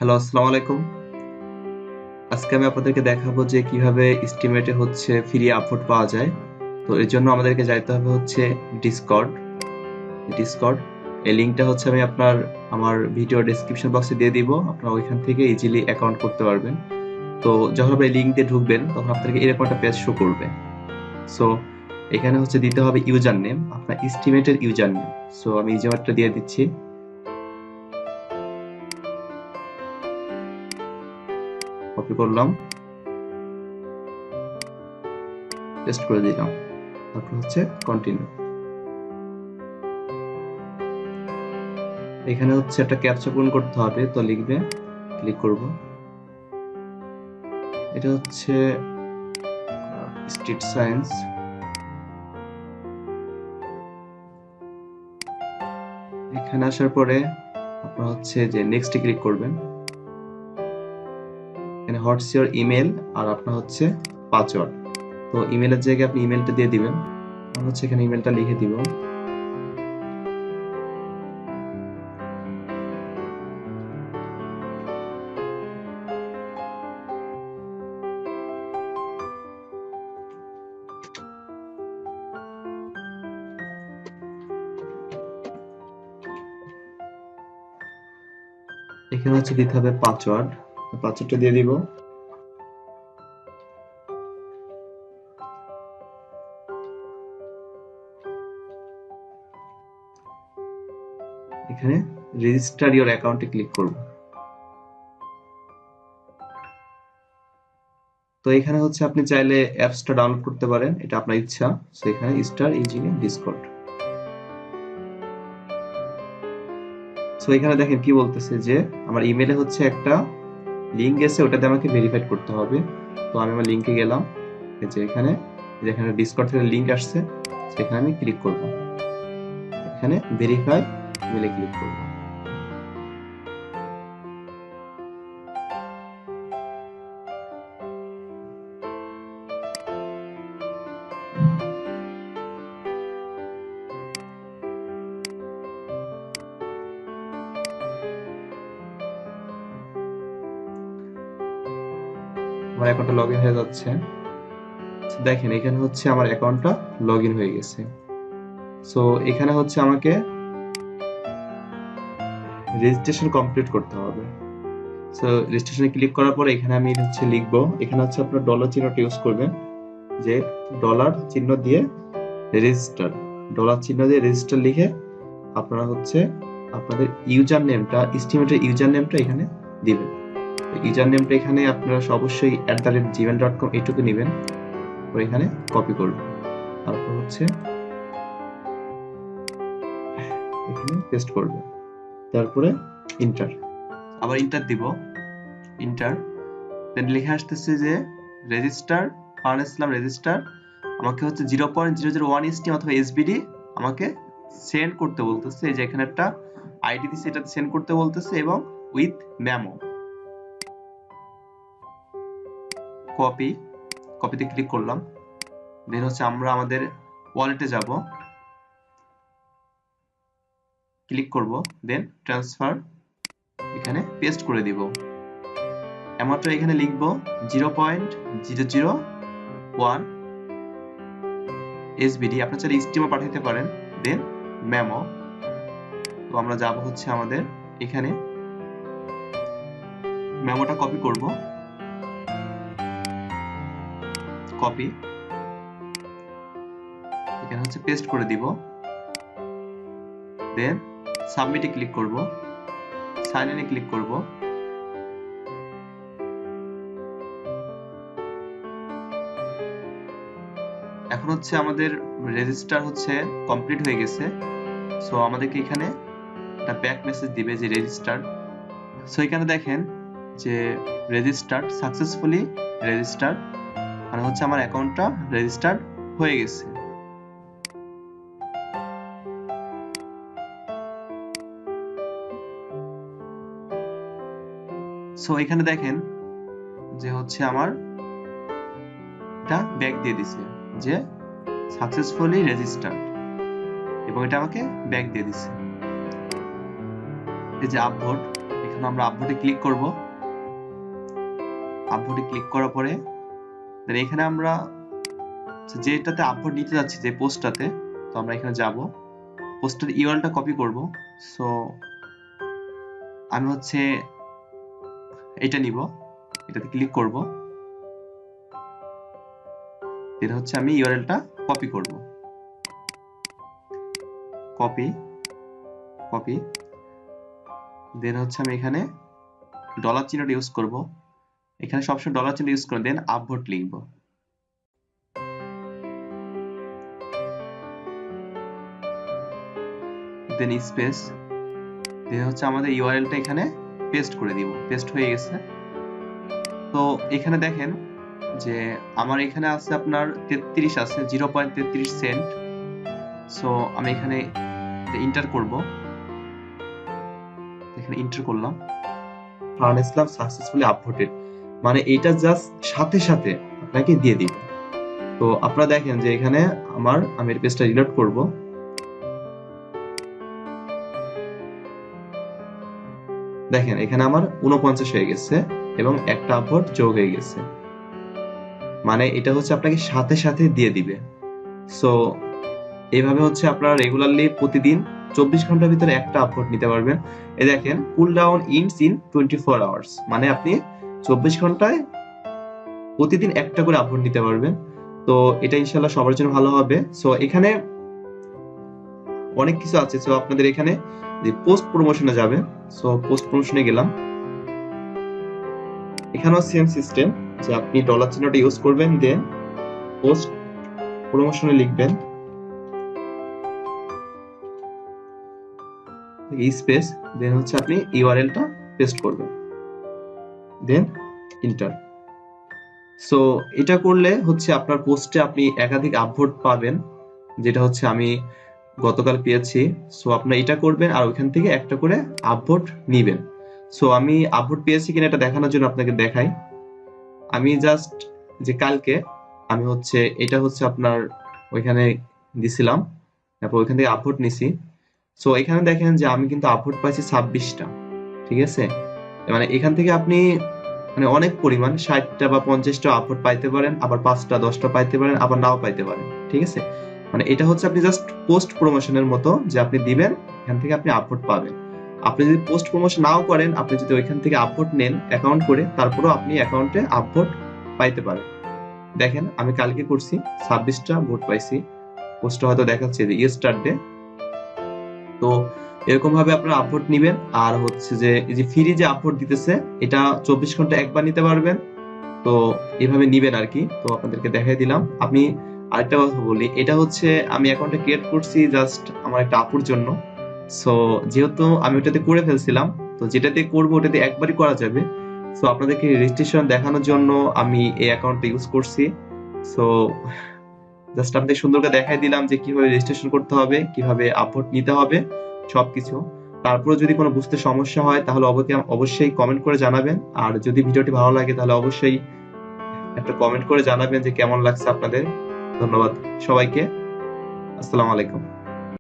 Hello, আসসালামু আলাইকুম। আজকে আমি আপনাদেরকে দেখাবো যে কিভাবে স্টিমেটে হচ্ছে ফ্রি আপভোট পাওয়া যায়। তো এর জন্য আমাদেরকে যাইতে হবে হচ্ছে ডিসকর্ড। ডিসকর্ড এই লিংকটা হচ্ছে আমি আমার ভিডিও ডেসক্রিপশন বক্সে দিয়ে দিব। আপনারা ওইখান থেকে ইজিলি অ্যাকাউন্ট করতে পারবেন। তো যখন আপনি লিংক দিয়ে ঢুকবেন তখন আপনাদেরকে এরকম একটা পেজ শো করবে। সো এখানে হচ্ছে দিতে হবে ইউজার নেম, আপনার স্টিমেটের ইউজার নেম। সো আমি ইউজারটা দিয়ে দিচ্ছি, কপি করলাম, পেস্ট করে দিলাম, তারপর হচ্ছে কন্টিনিউ। এখানে হচ্ছে একটা ক্যাপচা পূরণ করতে হবে, তো লিখবে, ক্লিক করব। এটা হচ্ছে স্ট্রিট সায়েন্স। এখানে আসার পরে আপনার হচ্ছে যে নেক্সটে ক্লিক করবেন। এখানে হোয়াটস ইওর ইমেল আর আপনার হচ্ছে পাসওয়ার্ড। তো ইমেলের জায়গায় আপনি ইমেলটা দিয়ে দিবেন। আমি হচ্ছে এখানে ইমেলটা লিখে দিব। এখানে হচ্ছে দিতে হবে পাসওয়ার্ড, পাসওয়ার্ডটা দিয়ে দিব। এখানে রেজিস্টার ইওর অ্যাকাউন্টে ক্লিক করব। তো এখানে হচ্ছে আপনি চাইলে অ্যাপসটা ডাউনলোড করতে পারেন, এটা আপনার ইচ্ছা। সো এখানে স্টার ইজিলি ডিসকর্ড। সো এখানে দেখেন কি বলতেছে যে আমার ইমেলে হচ্ছে একটা লিংক এসে, ওটাতে আমাকে ভেরিফাই করতে হবে। তো আমি আমার লিংকে গেলাম, এই যে এখানে ডিসকর্ড থেকে লিংক আসছে, সেখানে আমি ক্লিক করব। এখানে ভেরিফাই ইমেলে ক্লিক করব। আমার অ্যাকাউন্টটা লগইন হয়ে যাচ্ছে। দেখেন এখানে হচ্ছে আমার অ্যাকাউন্টটা লগইন হয়ে গেছে। সো এখানে হচ্ছে আমাকে রেজিস্ট্রেশন কমপ্লিট করতে হবে। সো রেজিস্ট্রেশনে ক্লিক করার পরে এখানে আমি হচ্ছে লিখবো, এখানে হচ্ছে আপনার ডলার চিহ্নটা ইউজ করবেন, যে ডলার চিহ্ন দিয়ে রেজিস্টার, ডলার চিহ্ন দিয়ে রেজিস্টার লিখে আপনারা হচ্ছে আপনাদের ইউজার নেমটা, এস্টিমেটের ইউজার নেমটা এখানে দিবেন। ইউজার নেমটা এখানে আপনারা অবশ্যই @gmail.com এইটুকু নেবেন, তো এখানে কপি করবেন, তারপর হচ্ছে এখানে পেস্ট করবেন, তারপরে ইন্টার, আবার ইন্টার দিব, ইন্টার। দেন লিখে আসতেছে যে রেজিস্টার রেজিস্টার, আমাকে হচ্ছে 0.001 এসটি অথবা এসবিডি আমাকে সেন্ড করতে বলতেছে। এই যে এখানে একটা আইডি দিছে, এটা সেন্ড করতে বলতেছে, এবং উইথ মেমো। কপি, কপিতে ক্লিক করলাম। দেন হচ্ছে আমরা আমাদের ওয়ালেটে যাব, ক্লিক করব, দেন ট্রান্সফার, এখানে পেস্ট করে দিব। অ্যামাউন্টটা এখানে লিখব 0.001 এসবিডি, আপনার চাইলে স্টিমও পাঠাতে পারেন। দেন মেমো। তো আমরা যাব হচ্ছে আমাদের এখানে, মেমোটা কপি করব, কপি, এখানে হচ্ছে পেস্ট করে দিব। দেন সাবমিটে ক্লিক করব, সাইন ইনে ক্লিক করব। এখন হচ্ছে আমাদের রেজিস্টার হচ্ছে কমপ্লিট হয়ে গেছে। সো আমাদেরকে এখানে একটা ব্যাক মেসেজ দিবে যে রেজিস্টার। সো এখানে দেখেন যে রেজিস্টার্ড সাকসেসফুলি, রেজিস্টার মানে হচ্ছে আমার অ্যাকাউন্টটা রেজিস্টার্ড হয়ে গেছে। সো এখানে দেখেন যে হচ্ছে আমার এটা ব্যাক দিয়ে দিছে যে সাকসেসফুলি রেজিস্টার্ড, এবং এটা আমাকে ব্যাক দিয়ে দিছে। এই যে আপভোট, এখানে আমরা আপভোটে ক্লিক করব। আপভোটে ক্লিক করার পরে দেন এখানে আমরা যেটাতে আপভোট নিতে যাচ্ছি, যে পোস্টটাতে, তো আমরা এখানে যাব, পোস্টের ইউআরএলটা কপি করব। সো আমি হচ্ছে এটা নিব, এটাতে ক্লিক করব, দেন হচ্ছে আমি ইউআরএলটা কপি করব, কপি কপি দেন হচ্ছে আমি এখানে ডলার চিহ্নটা ইউজ করব, এখানে সবসময় ডলার চিহ্ন ইউজ করে দেন আপভোট লিখব, দেন স্পেস, দেন হচ্ছে আমাদের ইউআরএলটা এখানে পেস্ট করে দিব। পেস্ট হয়ে গেছে। তো এখানে দেখেন যে আমার এখানে আছে আপনার 33 আছে, 0.33 সেন্ট। সো আমি এখানে ইন্টার করব, এখানে ইন্টার করলাম, ফারহান ইসলাম সাকসেসফুলি আপভোটেড, মানে এটা জাস্ট সাথে সাথে আপনাকে দিয়ে দিবে। তো আপনারা দেখেন যে এখানে আমি এর পেজটা রিলোড করব, দেখেন এখানে আমার 49 হয়ে গেছে এবং একটা আপভোট যোগ হয়ে গেছে, মানে এটা হচ্ছে আপনাকে সাথে সাথে দিয়ে দিবে। সো এইভাবে হচ্ছে আপনারা রেগুলারলি প্রতিদিন 24 ঘন্টার ভিতরে একটা আপভোট নিতে পারবেন। এই দেখেন cool down ins in 24 hours, মানে আপনি 24 ঘন্টায় প্রতিদিন একটা করে আপভোট নিতে পারবেন। তো এটা ইনশাআল্লাহ সবার জন্য ভালো হবে। সো এখানে অনেক কিছু আছে। সো আপনাদের এখানে যে পোস্ট প্রমোশনে যাবে, সো পোস্ট প্রমোশনে গেলাম, এখানেও সেম সিস্টেম যে আপনি ডলার চিহ্নটা ইউজ করবেন, দেন পোস্ট প্রমোশনে লিখবেন স্পেস, দেন হচ্ছে আপনি ইউআরএলটা পেস্ট করবেন, দেন ইন্টার। সো এটা করলে হচ্ছে আপনার পোস্টে আপনি একাধিক আপভোট পাবেন, যেটা হচ্ছে আমি গতকাল পেয়েছি। সো আপনারা এটা করবেন আর ওইখান থেকে একটা করে আপভোট নিবেন। সো আমি আপভোট পেয়েছি কিনা এটা দেখানোর জন্য আপনাকে দেখাই। আমি জাস্ট যে কালকে আমি হচ্ছে এটা হচ্ছে আপনার ওইখানে দিছিলাম, তারপর ওইখান থেকে আপভোট নিছি। সো এখানে দেখেন যে আমি কিন্তু আপভোট পাইছি 26টা, ঠিক আছে। মানে এখান থেকে আপনি মানে অনেক পরিমাণ 60টা বা 50টা আপভোট পাইতে পারেন, আবার 5টা 10টা পাইতে পারেন, আবার নাও পাইতে পারেন, ঠিক আছে। মানে এটা হচ্ছে আপনি জাস্ট পোস্ট প্রমোশনের মতো, যে আপনি দিবেন এখান থেকে আপনি আপভোট পাবেন। আপনি যদি পোস্ট প্রমোশন নাও করেন, আপনি যদি ওইখান থেকে আপভোট নেন অ্যাকাউন্ট করে, তারপরেও আপনি অ্যাকাউন্টে আপভোট পাইতে পারেন। দেখেন আমি কালকে করছি, 26টা ভোট পাইছি, পোস্টটা হয়তো দেখাচ্ছে যে ইয়েস্টারডে। তো এরকম ভাবে আপনারা আপভোট নিবেন। আর হচ্ছে যে এই যে ফ্রি যে আপভোট দিতেছে, এটা 24 ঘন্টা একবার নিতে পারবেন। তো এইভাবে নিবেন আর কি। তো আপনাদেরকে দেখাই দিলাম। আমি আরেকটা কথা বলি, এটা হচ্ছে আমি অ্যাকাউন্টটা ক্রিয়েট করছি জাস্ট আমার একটা আপুর জন্য। সো যেহেতু আমি ওটাতে করে ফেলছিলাম, তো যেটাতে করবো ওটাতে একবারই করা যাবে। সো আপনাদেরকে রেজিস্ট্রেশন দেখানোর জন্য আমি এই অ্যাকাউন্টটা ইউজ করছি। সো জাস্ট আপনাদের সুন্দর করে দেখাই দিলাম যে কিভাবে রেজিস্ট্রেশন করতে হবে, কিভাবে আপভোট নিতে হবে, সবকিছু। তারপরে যদি কোনো বুঝতে সমস্যা হয় তাহলে অবশ্যই কমেন্ট করে জানাবেন। আর যদি ভিডিওটি ভালো লাগে তাহলে অবশ্যই একটা কমেন্ট করে জানাবেন যে কেমন লাগছে আপনাদের। ধন্যবাদ সবাইকে। আসসালামু আলাইকুম।